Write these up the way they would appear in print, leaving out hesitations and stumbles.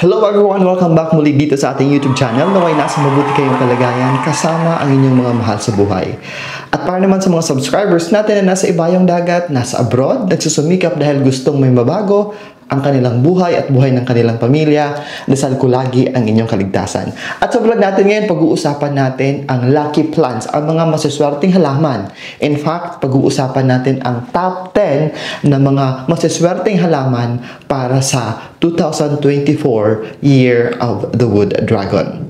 Hello everyone! Welcome back muli dito sa ating YouTube channel. Naway nasa mabuti kayong kalagayan kasama ang inyong mga mahal sa buhay. At para naman sa mga subscribers natin na nasa ibayong dagat, nasa abroad, nagsusumikap dahil gustong may mabago ang kanilang buhay at buhay ng kanilang pamilya, dasal ko lagi ang inyong kaligtasan. At sa vlog natin ngayon, pag-uusapan natin ang lucky plants, ang mga masaswerteng halaman. In fact, pag-uusapan natin ang top 10 na mga masaswerteng halaman para sa 2024 Year of the Wood Dragon.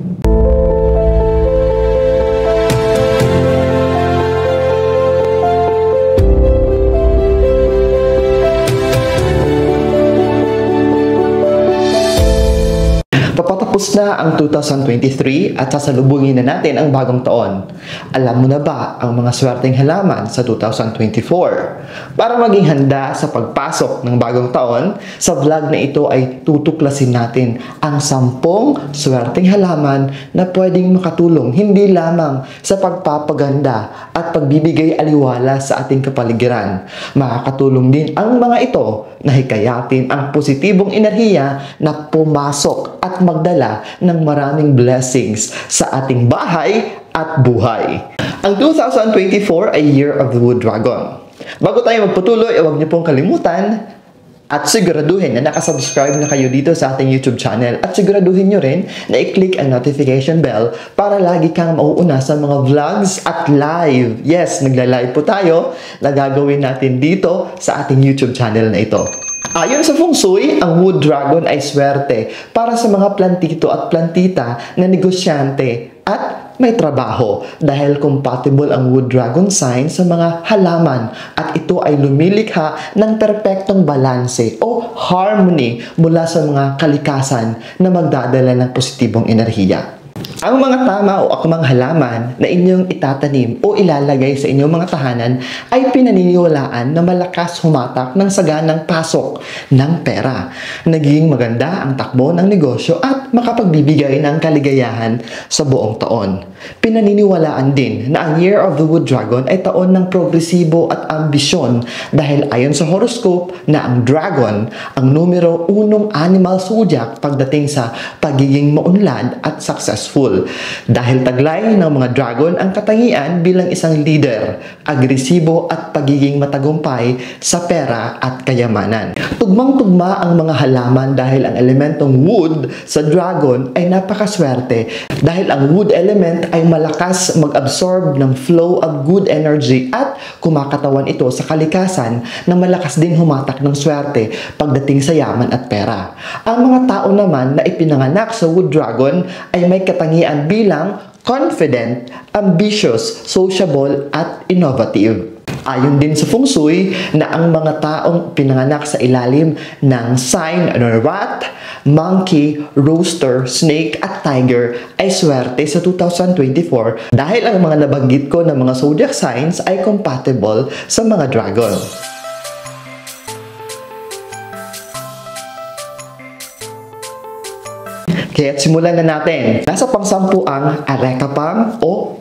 Papatapos na ang 2023 at sasalubungin na natin ang bagong taon. Alam mo na ba ang mga swerteng halaman sa 2024? Para maging handa sa pagpasok ng bagong taon, sa vlog na ito ay tutuklasin natin ang 10 swerteng halaman na pwedeng makatulong hindi lamang sa pagpapaganda at pagbibigay aliwala sa ating kapaligiran. Makakatulong din ang mga ito na hikayatin ang positibong enerhiya na pumasok at magdala ng maraming blessings sa ating bahay at buhay. Ang 2024 ay Year of the Wood Dragon. Bago tayo magpatuloy, huwag niyo pong kalimutan at siguraduhin na nakasubscribe na kayo dito sa ating YouTube channel at siguraduhin nyo rin na i-click ang notification bell para lagi kang mauuna sa mga vlogs at live. Yes, nagla-live po tayo na gagawin natin dito sa ating YouTube channel na ito. Ayon sa Feng Shui, ang Wood Dragon ay swerte para sa mga plantito at plantita na negosyante at may trabaho dahil compatible ang Wood Dragon sign sa mga halaman at ito ay lumilikha ng perpektong balanse o harmony mula sa mga kalikasan na magdadala ng positibong enerhiya. Ang mga tama o akmang halaman na inyong itatanim o ilalagay sa inyong mga tahanan ay pinaniniwalaan na malakas humatak ng saganang pasok ng pera. Naging maganda ang takbo ng negosyo at makapagbibigay ng kaligayahan sa buong taon. Pinaniniwalaan din na ang Year of the Wood Dragon ay taon ng progresibo at ambisyon dahil ayon sa horoscope na ang dragon ang numero 1 animal zodiac pagdating sa pagiging maunlad at successful. Dahil taglay ng mga dragon ang katangian bilang isang leader, agresibo at pagiging matagumpay sa pera at kayamanan. Tugmang-tugma ang mga halaman dahil ang elementong wood sa dragon ay napakaswerte dahil ang wood element ay malakas mag-absorb ng flow of good energy at kumakatawan ito sa kalikasan na malakas ding humatak ng swerte pagdating sa yaman at pera. Ang mga tao naman na ipinanganak sa Wood Dragon ay may katangian bilang confident, ambitious, sociable at innovative. Ayon din sa Feng Shui na ang mga taong pinanganak sa ilalim ng sign ng rat, monkey, rooster, snake at tiger ay swerte sa 2024 dahil ang mga nabanggit ko na mga zodiac signs ay compatible sa mga dragon. Kaya simulan na natin. Nasa pang-10 ang Areca Palm o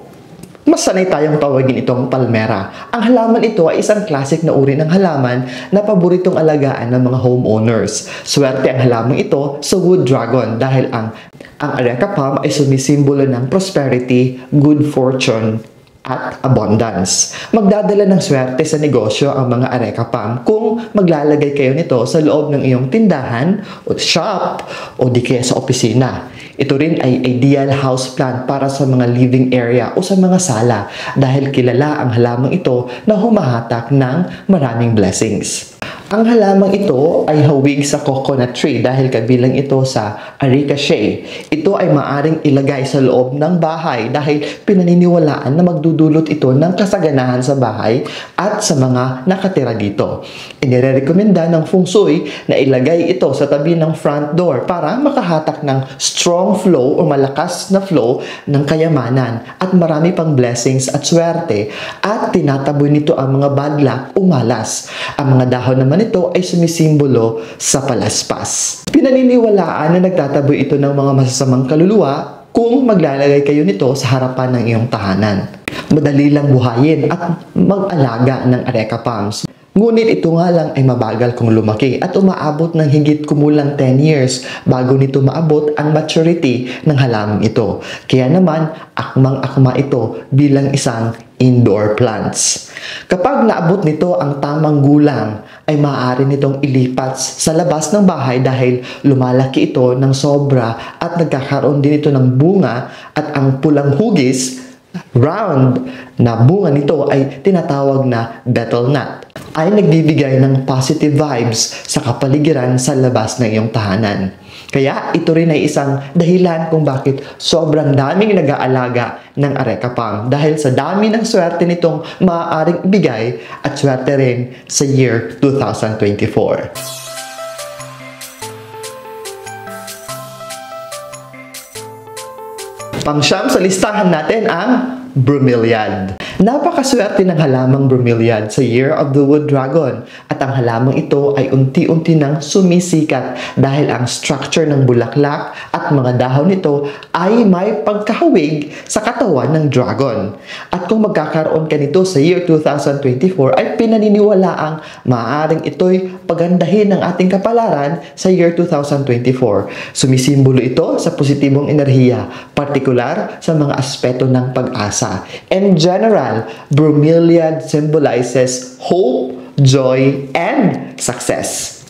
mas sanay tayong tawagin itong palmera. Ang halaman ito ay isang classic na uri ng halaman na paboritong alagaan ng mga homeowners. Swerte ang halaman ito sa Wood Dragon dahil ang Areca Palm ay sumisimbolo ng prosperity, good fortune, at abundance. Magdadala ng swerte sa negosyo ang mga Areca Palm kung maglalagay kayo nito sa loob ng iyong tindahan o shop o di kaya sa opisina. Ito rin ay ideal houseplant para sa mga living area o sa mga sala dahil kilala ang halamang ito na humahatak ng maraming blessings. Ang halamang ito ay hawig sa coconut tree dahil kabilang ito sa Arecaceae. Ito ay maaring ilagay sa loob ng bahay dahil pinaniniwalaan na magdudulot ito ng kasaganahan sa bahay at sa mga nakatira dito. Inirekomenda ng Feng Shui na ilagay ito sa tabi ng front door para makahatak ng strong flow o malakas na flow ng kayamanan at marami pang blessings at swerte at tinataboy nito ang mga bad luck o malas. Ang mga dahon naman ito ay sumisimbolo sa palaspas. Pinaniniwalaan na nagtataboy ito ng mga masasamang kaluluwa kung maglalagay kayo nito sa harapan ng iyong tahanan. Madali lang buhayin at mag-alaga ng Areca Palms. Ngunit ito nga lang ay mabagal kung lumaki at umaabot ng higit kumulang 10 years bago nito maabot ang maturity ng halamang ito. Kaya naman, akmang-akma ito bilang isang indoor plants. Kapag naabot nito ang tamang gulang, ay maaari nitong ilipat sa labas ng bahay dahil lumalaki ito ng sobra at nagkakaroon din ito ng bunga at ang pulang hugis, round na bunga nito ay tinatawag na betel nut, ay nagbibigay ng positive vibes sa kapaligiran sa labas ng iyong tahanan. Kaya ito rin ay isang dahilan kung bakit sobrang daming nag-aalaga ng areca palm dahil sa dami ng swerte nitong maaaring ibigay at swerte rin sa year 2024. Pangsyam sa listahan natin ang bromeliad. Napakaswerte ng halamang bromeliad sa Year of the Wood Dragon at ang halamang ito ay unti-unti nang sumisikat dahil ang structure ng bulaklak at mga dahon nito ay may pagkahawig sa katawan ng dragon. At kung magkakaroon ka nito sa Year 2024 ay pinaniniwalaang maaaring ito'y pagandahin ng ating kapalaran sa Year 2024. Sumisimbolo ito sa positibong enerhiya, partikular sa mga aspeto ng pag-asa. In general, bromeliad symbolizes hope, joy, and success.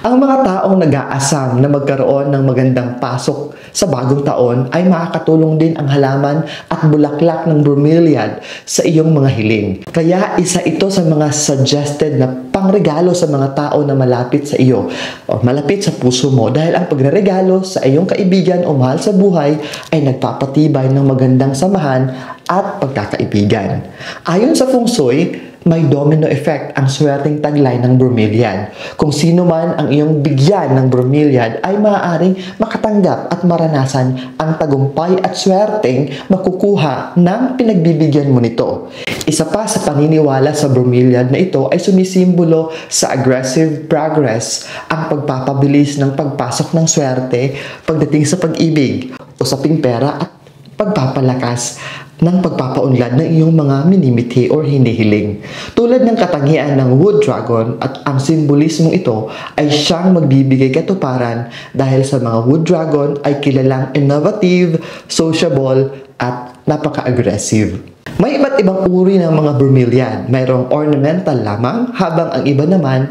Ang mga taong nag-aasam na magkaroon ng magandang pasok sa bagong taon ay makakatulong din ang halaman at bulaklak ng bromeliad sa iyong mga hiling. Kaya isa ito sa mga suggested na pangregalo sa mga tao na malapit sa iyo o malapit sa puso mo dahil ang pagreregalo sa iyong kaibigan o mahal sa buhay ay nagpapatibay ng magandang samahan at pagkakaibigan. Ayon sa Feng Shui, may domino effect ang swerteng taglay ng bromeliad. Kung sino man ang iyong bigyan ng bromeliad ay maaaring makatanggap at maranasan ang tagumpay at swerteng makukuha ng pinagbibigyan mo nito. Isa pa sa paniniwala sa bromeliad na ito ay sumisimbolo sa aggressive progress, ang pagpapabilis ng pagpasok ng swerte pagdating sa pag-ibig, usaping pera at pagpapalakas ng pagpapaunlad ng iyong mga minimithi or hinihiling. Tulad ng katangian ng wood dragon at ang simbolismong ito ay siyang magbibigay katuparan dahil sa mga wood dragon ay kilalang innovative, sociable at napaka-aggressive. May iba't ibang uri ng mga bromeliad. Mayroong ornamental lamang habang ang iba naman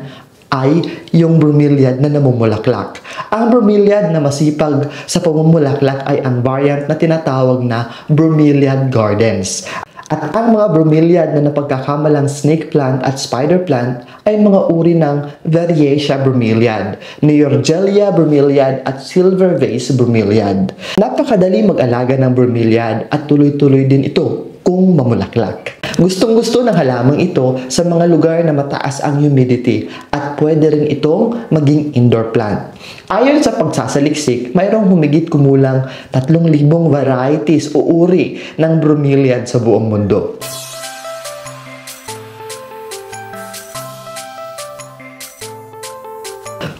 ay yung bromeliad na namumulaklak. Ang bromeliad na masipag sa pamumulaklak ay ang variant na tinatawag na bromeliad gardens. At ang mga bromeliad na napagkakamalang snake plant at spider plant ay mga uri ng Variaceae bromeliad, Neorgelia bromeliad at Silver Vase bromeliad. Napakadali mag-alaga ng bromeliad at tuloy-tuloy din ito kung mamulaklak. Gustong-gusto ng halamang ito sa mga lugar na mataas ang humidity at pwede rin itong maging indoor plant. Ayon sa pagsasaliksik, mayroong humigit kumulang 3,000 varieties o uri ng bromeliad sa buong mundo.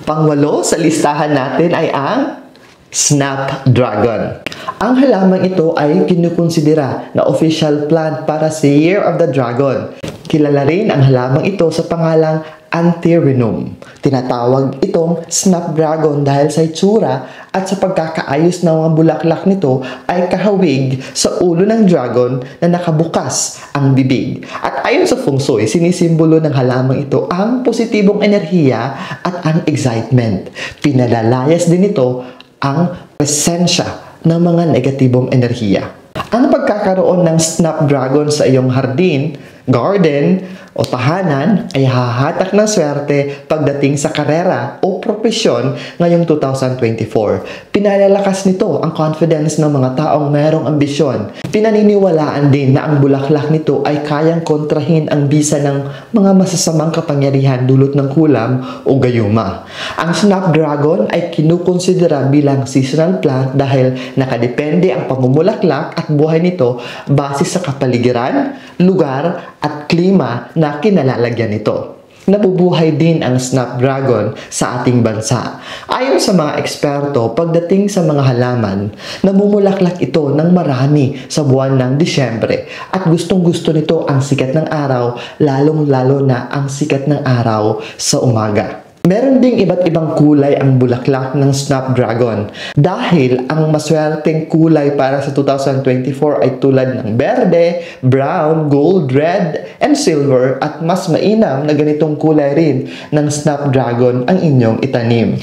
Pangwalo sa listahan natin ay ang snapdragon. Ang halamang ito ay kinukonsidera na official plant para sa Year of the Dragon. Kilala rin ang halamang ito sa pangalang Antherinum. Tinatawag itong snapdragon dahil sa itsura at sa pagkakaayos ng mga bulaklak nito ay kahawig sa ulo ng dragon na nakabukas ang bibig. At ayon sa Feng Shui, sinisimbolo ng halamang ito ang positibong enerhiya at ang excitement. Pinalalayas din ito ang presensya ng mga negatibong enerhiya. Ang pagkakaroon ng snapdragon sa iyong hardin, garden, o tahanan ay hahatak ng swerte pagdating sa karera o propesyon ngayong 2024. Pinalalakas nito ang confidence ng mga taong mayroong ambisyon. Pinaniniwalaan din na ang bulaklak nito ay kayang kontrahin ang bisa ng mga masasamang kapangyarihan dulot ng kulam o gayuma. Ang snapdragon ay kinukonsidera bilang seasonal plant dahil nakadepende ang pamumulaklak at buhay nito base sa kapaligiran, lugar at klima na kinalalagyan nito. Nabubuhay din ang snapdragon sa ating bansa. Ayon sa mga eksperto, pagdating sa mga halaman, namumulaklak ito ng marami sa buwan ng Disyembre at gustong-gusto nito ang sikat ng araw, lalong-lalo na ang sikat ng araw sa umaga. Meron ding iba't ibang kulay ang bulaklak ng snapdragon dahil ang maswerteng kulay para sa 2024 ay tulad ng berde, brown, gold, red, and silver at mas mainam na ganitong kulay rin ng snapdragon ang inyong itanim.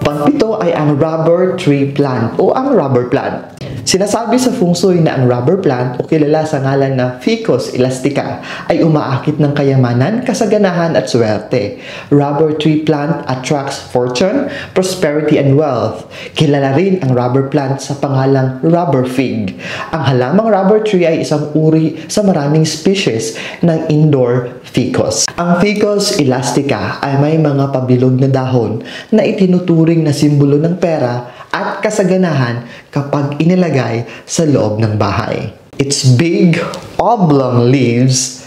Pang-pito ay ang rubber tree plant o ang rubber plant. Sinasabi sa feng shui na ang rubber plant o kilala sa ngalan na Ficus elastica ay umaakit ng kayamanan, kasaganahan at swerte. Rubber tree plant attracts fortune, prosperity and wealth. Kilala rin ang rubber plant sa pangalang rubber fig. Ang halamang rubber tree ay isang uri sa maraming species ng indoor ficus. Ang Ficus elastica ay may mga pabilog na dahon na itinuturing na simbolo ng pera at kasaganahan kapag inilagay sa loob ng bahay. Its big, oblong leaves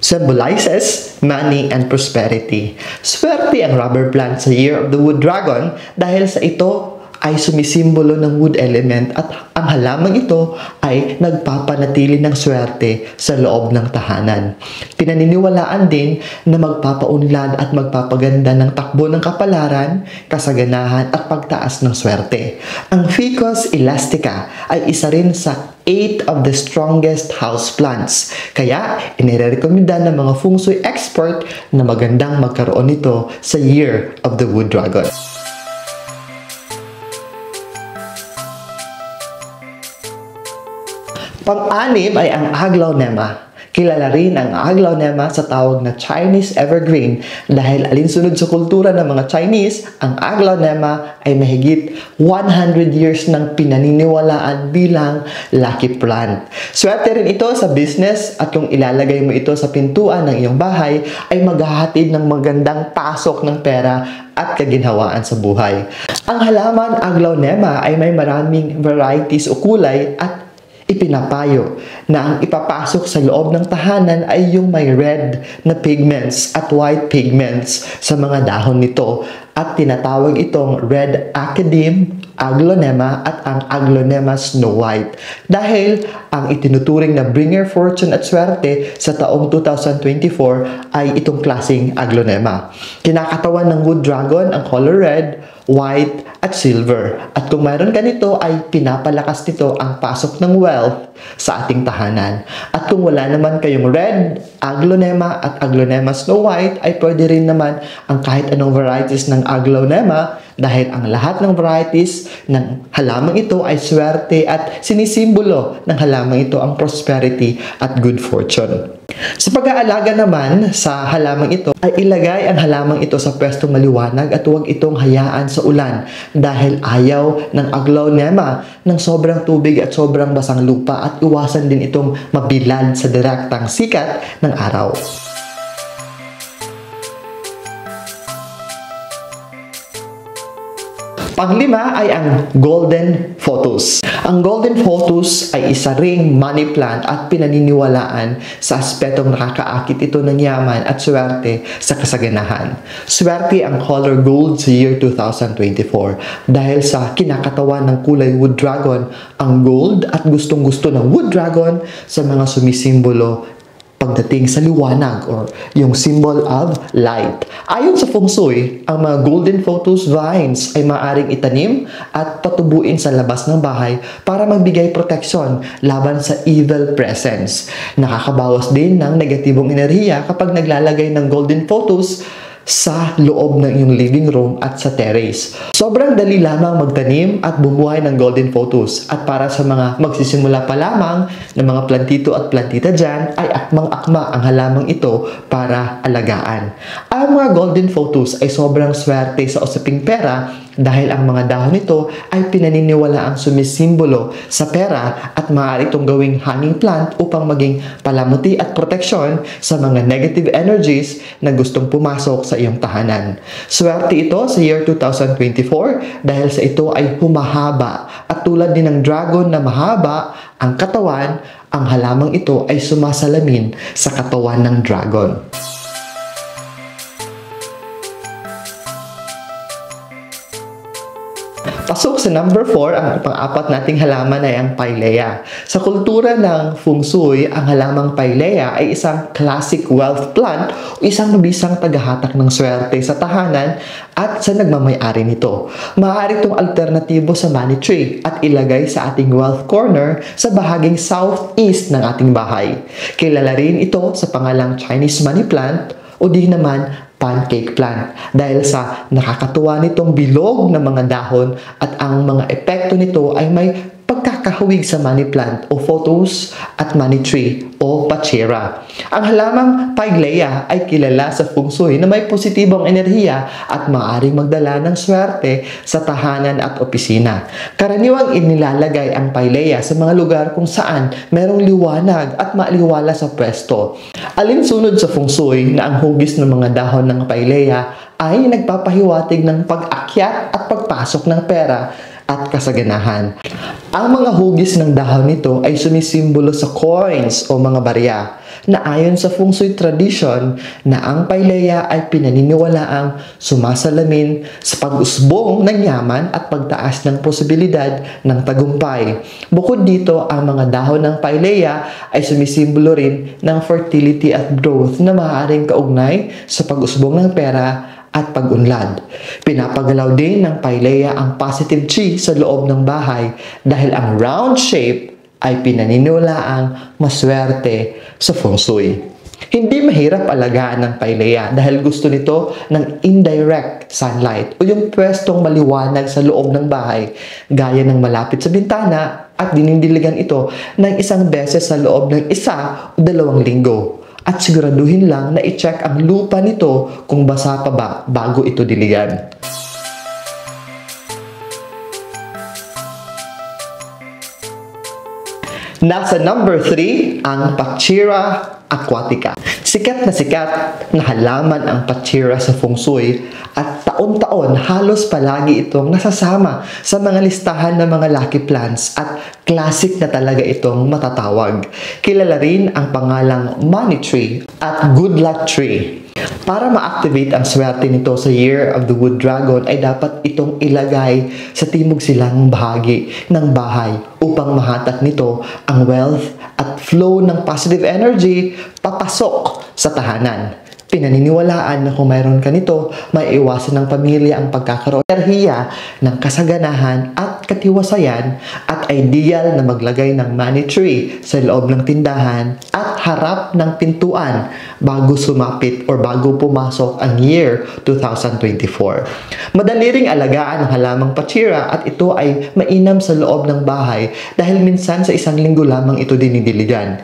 symbolizes money and prosperity. Swerte ang rubber plant sa Year of the Wood Dragon dahil sa ito ay sumisimbolo ng wood element at ang halamang ito ay nagpapanatili ng swerte sa loob ng tahanan. Pinaniniwalaan din na magpapaunlad at magpapaganda ng takbo ng kapalaran, kasaganahan at pagtaas ng swerte. Ang Ficus elastica ay isa rin sa 8 of the strongest houseplants. Kaya, inirekomenda ng mga feng shui expert na magandang magkaroon nito sa Year of the Wood Dragon. Pang-anim ay ang aglaonema. Kilala rin ang aglaonema sa tawag na Chinese evergreen dahil alinsunod sa kultura ng mga Chinese, ang aglaonema ay mahigit 100 years ng pinaniniwalaan bilang lucky plant. Swerte rin ito sa business at kung ilalagay mo ito sa pintuan ng iyong bahay ay maghahatid ng magandang pasok ng pera at kaginhawaan sa buhay. Ang halaman aglaonema ay may maraming varieties o kulay at ipinapayo na ang ipapasok sa loob ng tahanan ay yung may red na pigments at white pigments sa mga dahon nito at tinatawag itong red academe, aglaonema at ang aglaonema snow white dahil ang itinuturing na bringer fortune at swerte sa taong 2024 ay itong klaseng aglaonema. Kinakatawan ng wood dragon ang color red, white, at silver. At kung mayroon ka nito ay pinapalakas nito ang pasok ng wealth sa ating tahanan. At kung wala naman kayong red, aglaonema at aglaonema snow white ay pwede rin naman ang kahit anong varieties ng aglaonema dahil ang lahat ng varieties ng halamang ito ay swerte at sinisimbolo ng halamang ito ang prosperity at good fortune. Sa pag-aalaga naman sa halamang ito, ay ilagay ang halamang ito sa pwestong maliwanag at huwag itong hayaan sa ulan dahil ayaw ng aglaonema ng sobrang tubig at sobrang basang lupa at iwasan din itong mabilad sa direktang sikat ng araw. Panglima ay ang golden photos. Ang golden photos ay isa ring money plant at pinaniniwalaan sa aspetong nakakaakit ito ng yaman at swerte sa kasaganahan. Swerte ang color gold sa year 2024 dahil sa kinakatawan ng kulay wood dragon ang gold at gustong-gusto ng wood dragon sa mga sumisimbolo pagdating sa liwanag or yung symbol of light. Ayon sa feng shui, ang mga golden photos vines ay maaring itanim at patubuin sa labas ng bahay para magbigay proteksyon laban sa evil presence. Nakakabawas din ng negatibong enerhiya kapag naglalagay ng golden photos sa loob ng iyong living room at sa terrace. Sobrang dali lamang magtanim at bumuhay ng golden photos at para sa mga magsisimula pa lamang ng mga plantito at plantita dyan ay akmang-akma ang halamang ito para alagaan. Ang mga golden photos ay sobrang swerte sa usaping pera dahil ang mga dahon nito ay pinaniniwala ang sumisimbolo sa pera at maaari itong gawing hanging plant upang maging palamuti at proteksyon sa mga negative energies na gustong pumasok sa iyong tahanan. Swerte ito sa year 2024 dahil sa ito ay humahaba at tulad din ng dragon na mahaba ang katawan, ang halamang ito ay sumasalamin sa katawan ng dragon. Pasok sa number 4, ang pang-apat nating halaman ay ang Pilea. Sa kultura ng Feng Shui, ang halamang Pilea ay isang classic wealth plant o isang mabisang tagahatak ng swerte sa tahanan at sa nagmamay-ari nito. Maaari itong alternatibo sa money tree at ilagay sa ating wealth corner sa bahaging southeast ng ating bahay. Kilala rin ito sa pangalang Chinese money plant o di naman pancake plant dahil sa nakakatuwa nitong bilog na mga dahon at ang mga epekto nito ay may pagkakahawig sa money plant o photos at money tree o pachera. Ang halamang Pilea ay kilala sa Feng Shui na may positibong enerhiya at maaaring magdala ng swerte sa tahanan at opisina. Karaniwang inilalagay ang Pilea sa mga lugar kung saan merong liwanag at maaliwala sa pwesto. Alinsunod sa Feng Shui na ang hugis ng mga dahon ng Pilea ay nagpapahiwatig ng pag-akyat at pagpasok ng pera at kasaganahan. Ang mga hugis ng dahon nito ay sumisimbolo sa coins o mga barya na ayon sa Feng Shui tradition na ang Pilea ay pinaniniwalaang sumasalamin sa pag-usbong ng yaman at pagtaas ng posibilidad ng tagumpay. Bukod dito, ang mga dahon ng Pilea ay sumisimbolo rin ng fertility at growth na maaaring kaugnay sa pag-usbong ng pera at pag-unlad. Pinapagalaw din ng Pilea ang positive chi sa loob ng bahay dahil ang round shape ay pinaniniwalaang maswerte sa Feng Shui. Hindi mahirap alagaan ng Pilea dahil gusto nito ng indirect sunlight o yung pwestong maliwanag sa loob ng bahay gaya ng malapit sa bintana at dinidiligan ito ng isang beses sa loob ng 1 o 2 linggo. At siguraduhin lang na i-check ang lupa nito kung basa pa ba bago ito diligan. Nasa number 3, ang Pachira aquatica. Sikat na halaman ang Pachira sa Feng Shui at taon-taon halos palagi itong nasasama sa mga listahan ng mga lucky plants at classic na talaga itong matatawag. Kilala rin ang pangalang money tree at good luck tree. Para ma-activate ang swerte nito sa Year of the Wood Dragon ay dapat itong ilagay sa timog silang bahagi ng bahay upang mahatak nito ang wealth at flow ng positive energy papasok sa tahanan. Pinaniniwalaan na kung mayroon ka nito, may iwasan ng pamilya ang pagkakaroon ng enerhiya ng kasaganahan at katiwasayan at ideal na maglagay ng money tree sa loob ng tindahan at harap ng pintuan bago sumapit or bago pumasok ang year 2024. Madali ring alagaan ang halamang Pachira at ito ay mainam sa loob ng bahay dahil minsan sa 1 linggo lamang ito dinidiligan.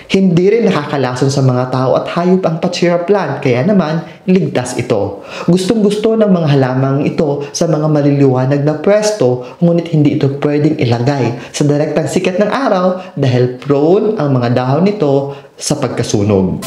Hindi rin nakakalason sa mga tao at hayop ang Pachira plant, kaya naman ligtas ito. Gustong-gusto ng mga halamang ito sa mga maliliwanag na pwesto, ngunit hindi ito pwedeng ilagay sa direktang sikat ng araw dahil prone ang mga dahon nito sa pagkasunog.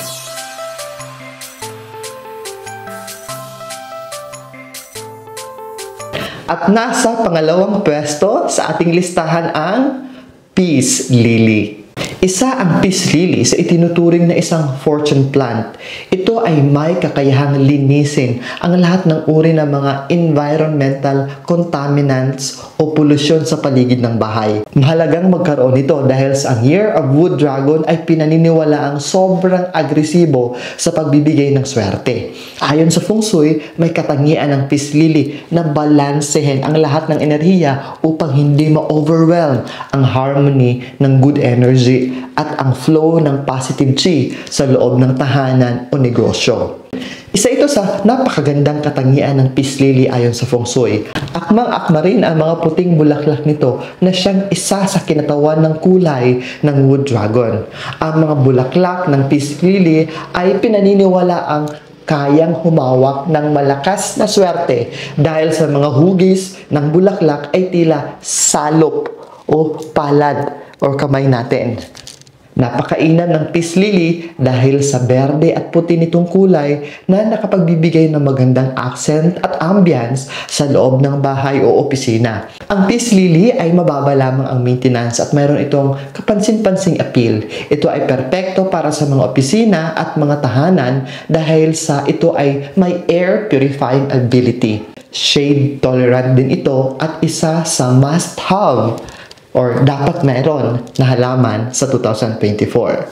At nasa pangalawang pwesto sa ating listahan ang Peace Lily. Isa ang peace lily sa itinuturing na isang fortune plant. Ito ay may kakayahang linisin ang lahat ng uri ng mga environmental contaminants o polusyon sa paligid ng bahay. Mahalagang magkaroon nito dahil sa Year of Wood Dragon ay pinaniniwala ang sobrang agresibo sa pagbibigay ng swerte. Ayon sa Feng Shui, may katangian ng peace lily na balansehin ang lahat ng enerhiya upang hindi ma-overwhelm ang harmony ng good energy at ang flow ng positive chi sa loob ng tahanan o negosyo. Isa ito sa napakagandang katangian ng peace lily ayon sa Feng Shui. Akmang-akma rin ang mga puting bulaklak nito na siyang isa sa kinatawan ng kulay ng wood dragon. Ang mga bulaklak ng peace lily ay pinaniniwala ang kayang humawak ng malakas na swerte dahil sa mga hugis ng bulaklak ay tila salop o palad o kamay natin. Napakainam ng peace lily dahil sa berde at puti nitong kulay na nakapagbibigay ng magandang accent at ambience sa loob ng bahay o opisina. Ang peace lily ay mababa lamang ang maintenance at mayroon itong kapansin-pansing appeal. Ito ay perpekto para sa mga opisina at mga tahanan dahil sa ito ay may air purifying ability. Shade tolerant din ito at isa sa must-have or dapat mayroon na halaman sa 2024.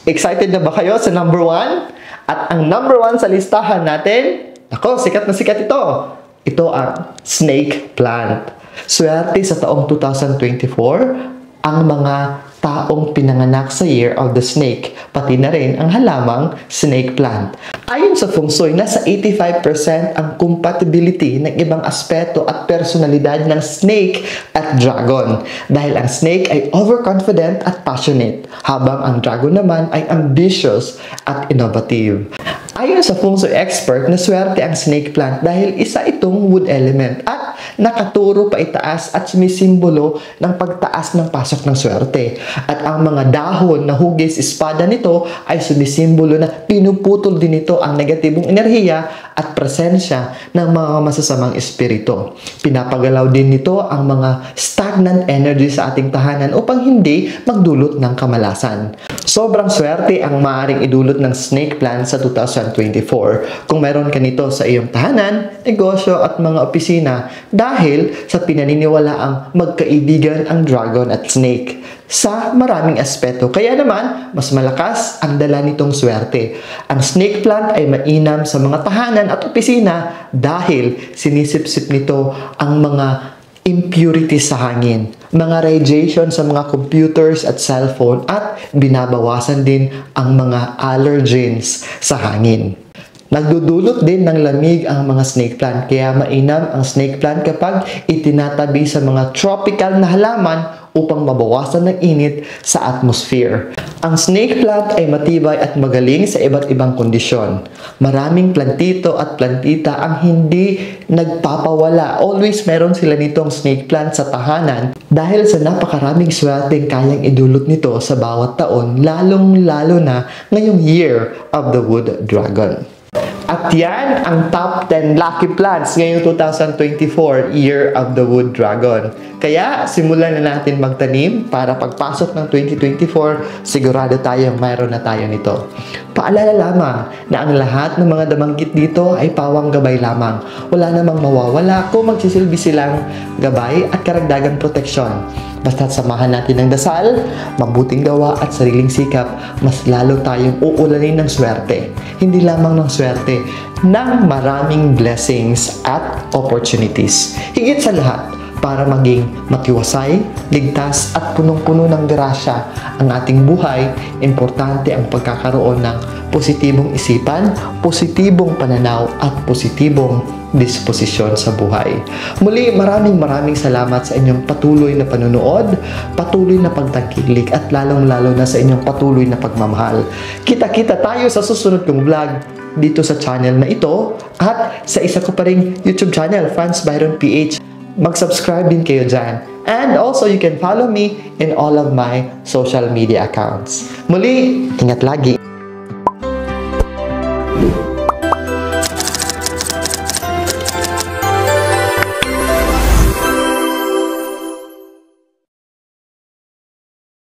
Excited na ba kayo sa number 1? At ang number 1 sa listahan natin, ako, sikat na sikat ito. Ito ang snake plant. Swerte sa taong 2024 ang mga taong pinanganak sa Year of the Snake, pati na rin ang halamang snake plant. Ayon sa Feng Shui, nasa 85% ang compatibility ng ibang aspeto at personalidad ng snake at dragon. Dahil ang snake ay overconfident at passionate, habang ang dragon naman ay ambitious at innovative. Ayon sa Feng Shui expert, naswerte ang snake plant dahil isa itong wood element at nakaturo pa itaas at sumisimbolo ng pagtaas ng pasok ng swerte. At ang mga dahon na hugis espada nito ay sumisimbolo na pinuputol din ito ang negatibong enerhiya at presensya ng mga masasamang espiritu. Pinapagalaw din nito ang mga stagnant energy sa ating tahanan upang hindi magdulot ng kamalasan. Sobrang swerte ang maaaring idulot ng snake plant sa 2024 kung meron ka nito sa iyong tahanan, negosyo at mga opisina dahil sa pinaniniwalaang magkaibigan ang dragon at snake sa maraming aspeto. Kaya naman, mas malakas ang dala nitong swerte. Ang snake plant ay mainam sa mga tahanan at opisina dahil sinisipsip nito ang mga impurities sa hangin, mga radiation sa mga computers at cellphone at binabawasan din ang mga allergens sa hangin. Nagdudulot din ng lamig ang mga snake plant, kaya mainam ang snake plant kapag itinatabi sa mga tropical na halaman upang mabawasan ng init sa atmosphere. Ang snake plant ay matibay at magaling sa iba't ibang kondisyon. Maraming plantito at plantita ang hindi nagpapawala. Always meron sila nitong snake plant sa tahanan dahil sa napakaraming swerteng kayang idulot nito sa bawat taon, lalong-lalo na ngayong Year of the Wood Dragon. At yan ang top 10 lucky plants ngayong 2024 Year of the Wood Dragon. Kaya simulan na natin magtanim para pagpasok ng 2024, sigurado tayong mayroon na tayo nito. Paalala lamang na ang lahat ng mga damanggit dito ay pawang gabay lamang. Wala namang mawawala kung magsisilbi silang gabay at karagdagang proteksyon. Basta't samahan natin ng dasal, mabuting gawa at sariling sikap, mas lalo tayong uulanin ng swerte. Hindi lamang ng swerte, ng maraming blessings at opportunities. Higit sa lahat, para maging matiwasay, ligtas at punong-puno ng grasya ang ating buhay, importante ang pagkakaroon ng positibong isipan, positibong pananaw at positibong disposisyon sa buhay. Muli, maraming salamat sa inyong patuloy na panonood, patuloy na pagtangkilik at lalong-lalo na sa inyong patuloy na pagmamahal. Kita-kita tayo sa susunod kong vlog dito sa channel na ito at sa isa ko pa ring YouTube channel, Franz Byron PH. Mag-subscribe din kayo dyan. And also, you can follow me in all of my social media accounts. Muli, ingat lagi!